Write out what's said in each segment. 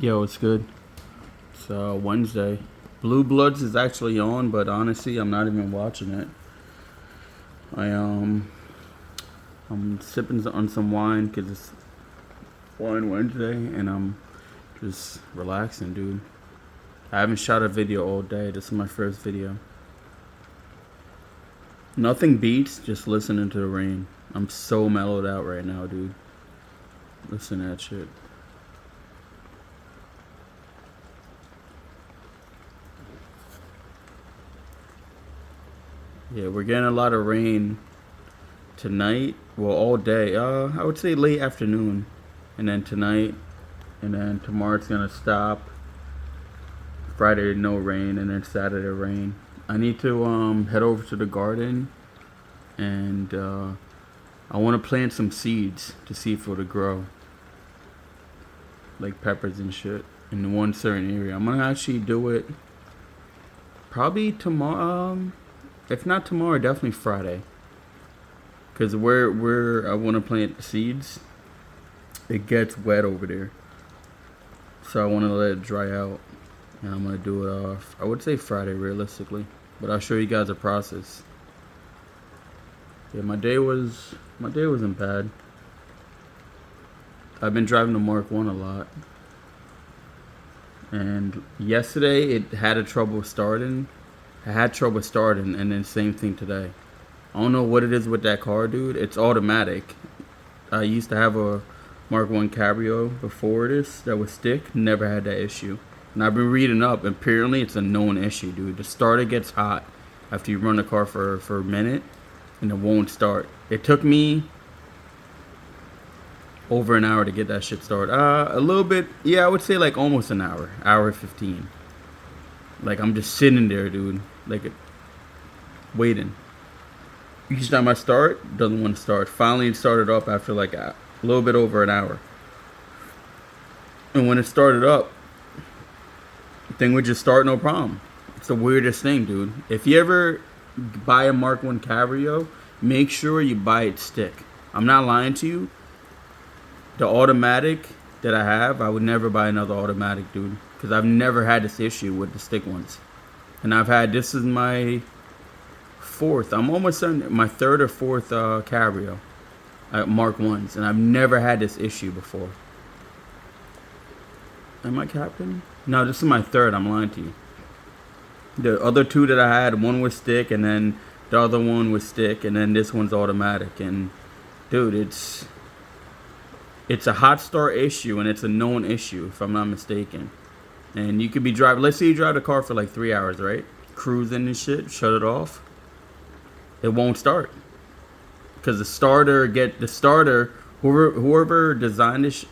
Yo, it's good. It's Wednesday. Blue Bloods is actually on, but honestly, I'm not even watching it. I I'm sipping on some wine because it's Wine Wednesday, and I'm just relaxing, dude. I haven't shot a video all day. This is my first video. Nothing beats just listening to the rain. I'm so mellowed out right now, dude. Listen to that shit. Yeah, we're getting a lot of rain tonight. Well, all day. I would say late afternoon, and then tonight, and then tomorrow it's gonna stop. Friday no rain, and then Saturday rain. I need to head over to the garden, and I want to plant some seeds to see if it'll grow, like peppers and shit, in one certain area. I'm gonna actually do it probably tomorrow. If not tomorrow, definitely Friday. Cause where I want to plant seeds, it gets wet over there, so I want to let it dry out, and I'm gonna do it off. I would say Friday realistically, but I'll show you guys the process. Yeah, my day wasn't bad. I've been driving the Mark One a lot, and yesterday it had a trouble starting. I had trouble starting, and then same thing today. I don't know what it is with that car, dude. It's automatic. I used to have a Mark One Cabrio before this that was stick. Never had that issue. And I've been reading up. Apparently, it's a known issue, dude. The starter gets hot after you run the car for a minute, and it won't start. It took me over an hour to get that shit started. A little bit. Yeah, I would say like almost an hour. Hour 15. Like, I'm just sitting there, dude. Like, waiting. Each time I start, doesn't want to start. Finally, it started up after like a little bit over an hour. And when it started up, the thing would just start no problem. It's the weirdest thing, dude. If you ever buy a Mark One Cabrio, make sure you buy it stick. I'm not lying to you. The automatic that I have, I would never buy another automatic, dude. Because I've never had this issue with the stick ones. And this is my fourth. I'm almost certain my third or fourth Cabrio, Mark Ones, and I've never had this issue before. Am I capping? No, this is my third. I'm lying to you. The other two that I had, one was stick, and then the other one was stick, and then this one's automatic. And dude, it's a hot start issue, and it's a known issue if I'm not mistaken. And you could be driving. Let's say you drive the car for like 3 hours, right? Cruising and shit. Shut it off. It won't start because the starter. Whoever designed it.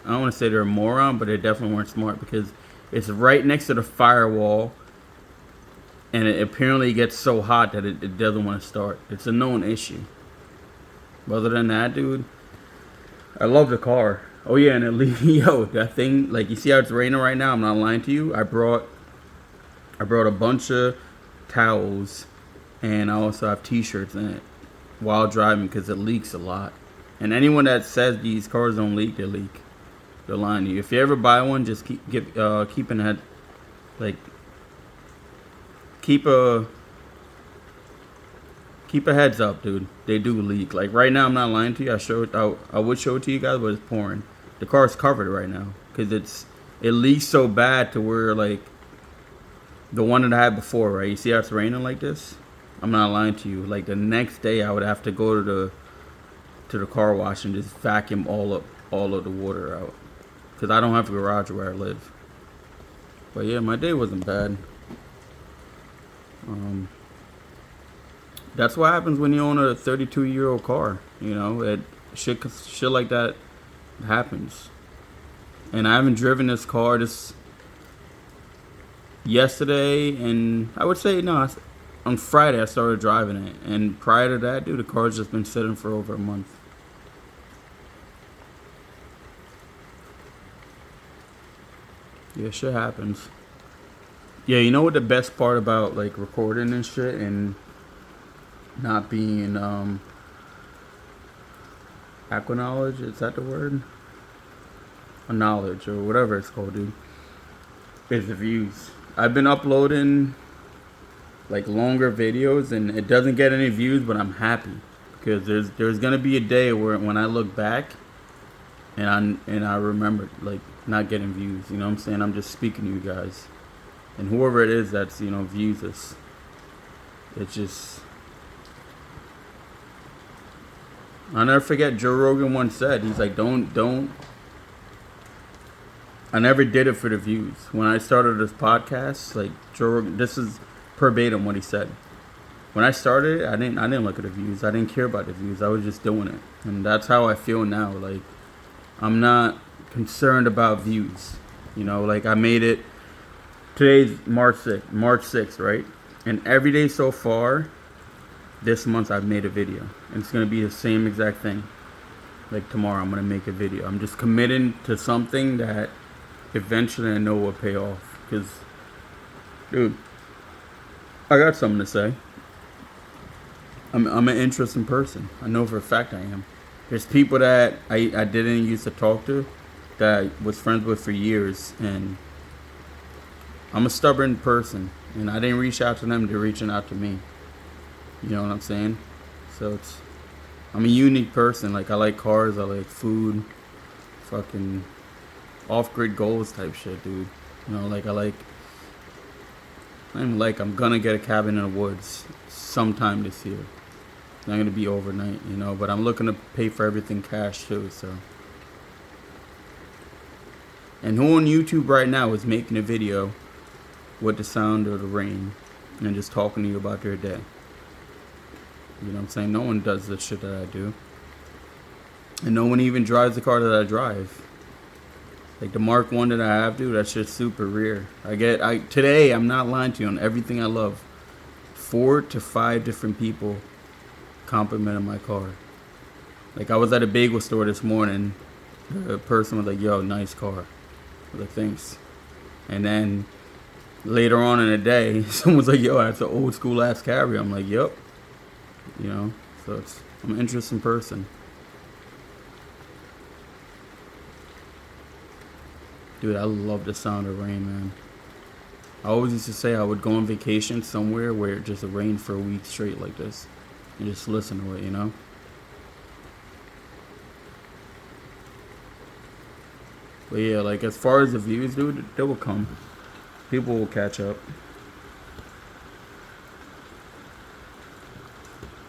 I don't want to say they're a moron, but they definitely weren't smart because it's right next to the firewall, and it apparently gets so hot that it doesn't want to start. It's a known issue. But other than that, dude, I love the car. Oh yeah, and yo, that thing, like, you see how it's raining right now? I'm not lying to you. I brought a bunch of towels, and I also have t-shirts in it while driving because it leaks a lot. And anyone that says these cars don't leak, they leak. They're lying to you. If you ever buy one, just keep an head, like, keep a heads up, dude. They do leak. Like right now, I'm not lying to you. I would show it to you guys, but it's pouring. The car's covered right now because it leaks so bad to where, like, the one that I had before, right? You see how it's raining like this? I'm not lying to you. Like, the next day, I would have to go to the car wash and just vacuum all of the water out because I don't have a garage where I live. But yeah, my day wasn't bad. That's what happens when you own a 32-year-old car. You know, shit like that happens. And I haven't driven this car yesterday, and I would say no. On Friday I started driving it, and prior to that, dude, the car's just been sitting for over a month. Yeah, shit happens. Yeah, you know what the best part about, like, recording and shit and not being aqua knowledge, is that the word? knowledge or whatever it's called, dude. Is the views. I've been uploading like longer videos and it doesn't get any views, but I'm happy because there's gonna be a day where when I look back and I remember like not getting views. You know what I'm saying? I'm just speaking to you guys, and whoever it is that's views this. It's just I'll never forget. Joe Rogan once said, he's like, don't. I never did it for the views. When I started this podcast, like Joe Rogan, this is verbatim what he said. When I started it, I didn't look at the views. I didn't care about the views. I was just doing it, and that's how I feel now. Like I'm not concerned about views. Like I made it. Today's March 6th, right? And every day so far, this month I've made a video. And it's gonna be the same exact thing. Like tomorrow, I'm gonna make a video. I'm just committing to something that eventually I know will pay off. Cause, dude, I got something to say. I'm an interesting person. I know for a fact I am. There's people that I didn't used to talk to, that I was friends with for years, and I'm a stubborn person, and I didn't reach out to them, they're reaching out to me. You know what I'm saying? So I'm a unique person. Like I like cars, I like food, fucking off-grid goals type shit, dude. Like I'm gonna get a cabin in the woods sometime this year. It's not gonna be overnight, but I'm looking to pay for everything cash too, so. And who on YouTube right now is making a video with the sound of the rain and just talking to you about their day? You know what I'm saying? No one does the shit that I do. And no one even drives the car that I drive. Like the Mark 1 that I have, dude, that shit's super rare. Today, I'm not lying to you, on everything I love, 4 to 5 different people complimented my car. Like I was at a bagel store this morning. The person was like, yo, nice car. I was like, thanks. And then later on in the day, someone's like, yo, that's an old school ass Cabrio. I'm like, yep. So I'm an interesting person. Dude, I love the sound of rain, man. I always used to say I would go on vacation somewhere where it just rained for a week straight like this. And just listen to it, But yeah, like as far as the views, dude, they will come. People will catch up.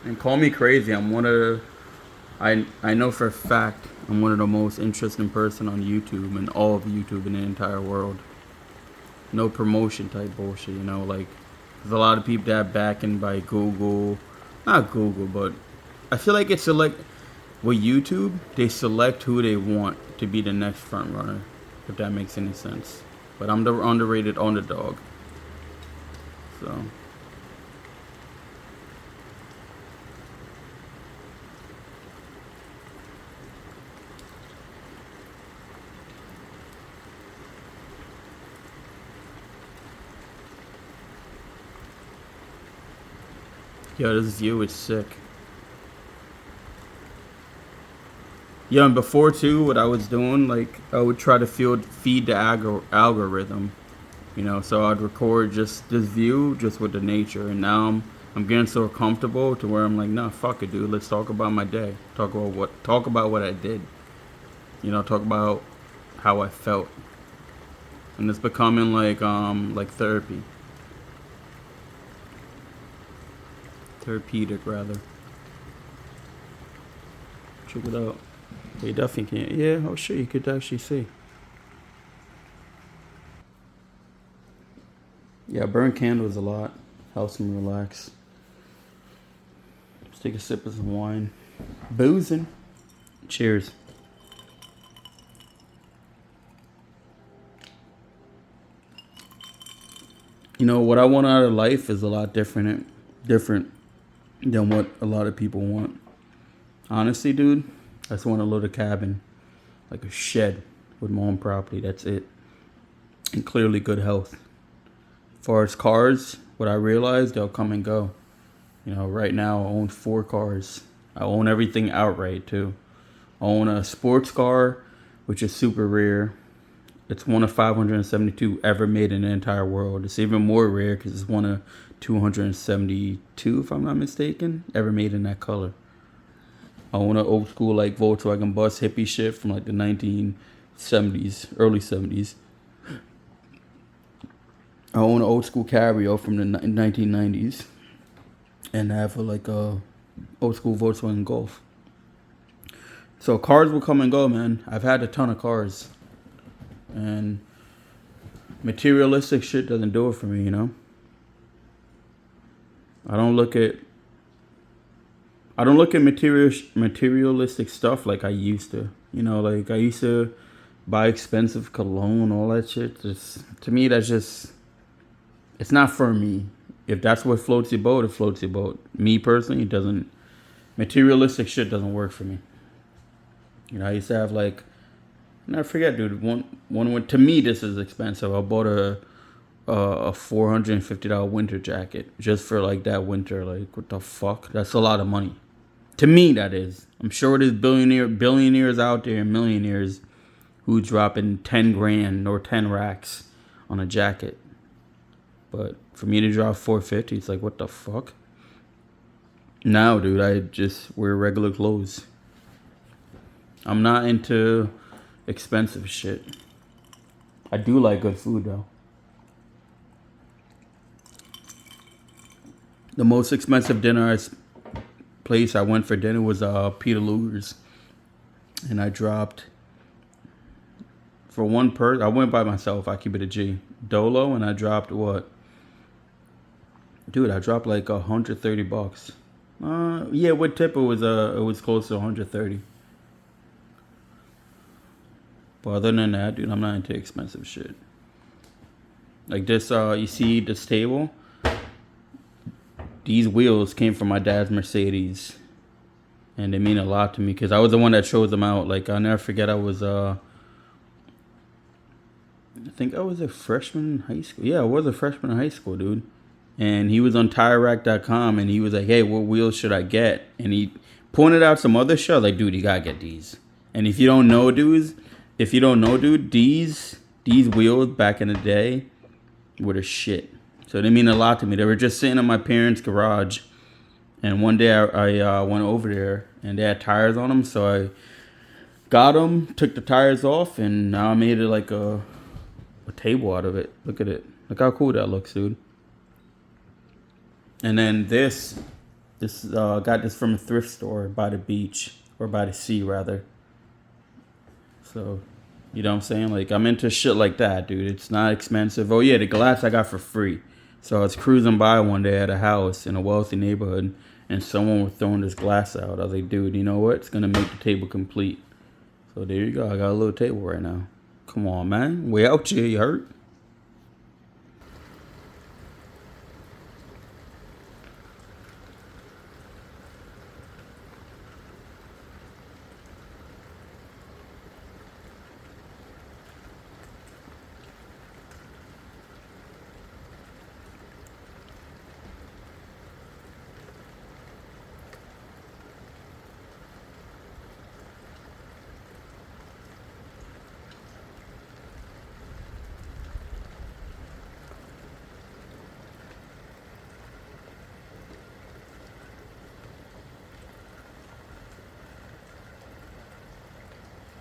And call me crazy, I know for a fact I'm one of the most interesting person on YouTube and all of YouTube in the entire world. No promotion type bullshit, like there's a lot of people that backing by Google, not Google, but I feel like it's with YouTube, they select who they want to be the next front runner, if that makes any sense. But I'm the underrated underdog. So yo, this view is sick. Yeah, and before too, what I was doing, like I would try to feed the algorithm, so I'd record just this view just with the nature, and now I'm getting so comfortable to where I'm like, nah, fuck it, dude. Let's talk about my day. Talk about what I did. Talk about how I felt, and it's becoming like therapy, therapeutic rather. Check it out. You definitely can. Yeah, oh shit, you could actually see. Yeah, burn candles a lot. Helps me relax. Let's take a sip of some wine. Boozing. Cheers. What I want out of life is a lot different than what a lot of people want. Honestly, dude, I just want a little cabin, like a shed with my own property. That's it. And clearly good health. As far as cars, what I realized, they'll come and go. Right now I own 4 cars. I own everything outright too. I own a sports car which is super rare. It's one of 572 ever made in the entire world. It's even more rare because it's one of 272, if I'm not mistaken, ever made in that color. I own an old school like Volkswagen bus hippie shit from like the 1970s, early 70s. I own an old school Cabrio from the 1990s, and I have a old school Volkswagen Golf. So cars will come and go, man. I've had a ton of cars, and materialistic shit doesn't do it for me, you know. I don't look at materialistic stuff like I used to. You know, like I used to buy expensive cologne, all that shit. Just to me, that's just, it's not for me. If that's what floats your boat, it floats your boat. Me personally, it doesn't. Materialistic shit doesn't work for me. You know, I used to have like, I forget, dude. One to me, this is expensive. I bought a $450 winter jacket just for like that winter. Like, what the fuck? That's a lot of money. To me, that is. I'm sure there's billionaires out there and millionaires who dropping 10 grand or 10 racks on a jacket. But for me to drop $450, it's like, what the fuck? Now, dude, I just wear regular clothes. I'm not into expensive shit. I do like good food, though. The most expensive place I went for dinner was Peter Luger's. And I dropped, for one person, I went by myself, I keep it a G, Dolo, and I dropped what? Dude, I dropped like $130. Yeah, with tip it was close to 130. But other than that, dude, I'm not into expensive shit. Like this, you see this table? These wheels came from my dad's Mercedes. And they mean a lot to me because I was the one that chose them out. Like, I'll never forget, I think I was a freshman in high school. Yeah, I was a freshman in high school, dude. And he was on TireRack.com and he was like, hey, what wheels should I get? And he pointed out some other shit. Like, dude, you gotta get these. And if you don't know, dude, these wheels back in the day were the shit. So they mean a lot to me. They were just sitting in my parents' garage. And one day I went over there and they had tires on them. So I got them, took the tires off, and now I made it like a table out of it. Look at it. Look how cool that looks, dude. And then this got this from a thrift store by the beach, or by the sea rather. So, you know what I'm saying? Like, I'm into shit like that, dude. It's not expensive. Oh yeah, the glass I got for free. So I was cruising by one day at a house in a wealthy neighborhood, and someone was throwing this glass out. I was like, dude, you know what? It's gonna make the table complete. So there you go. I got a little table right now. Come on, man. We out here. You hurt?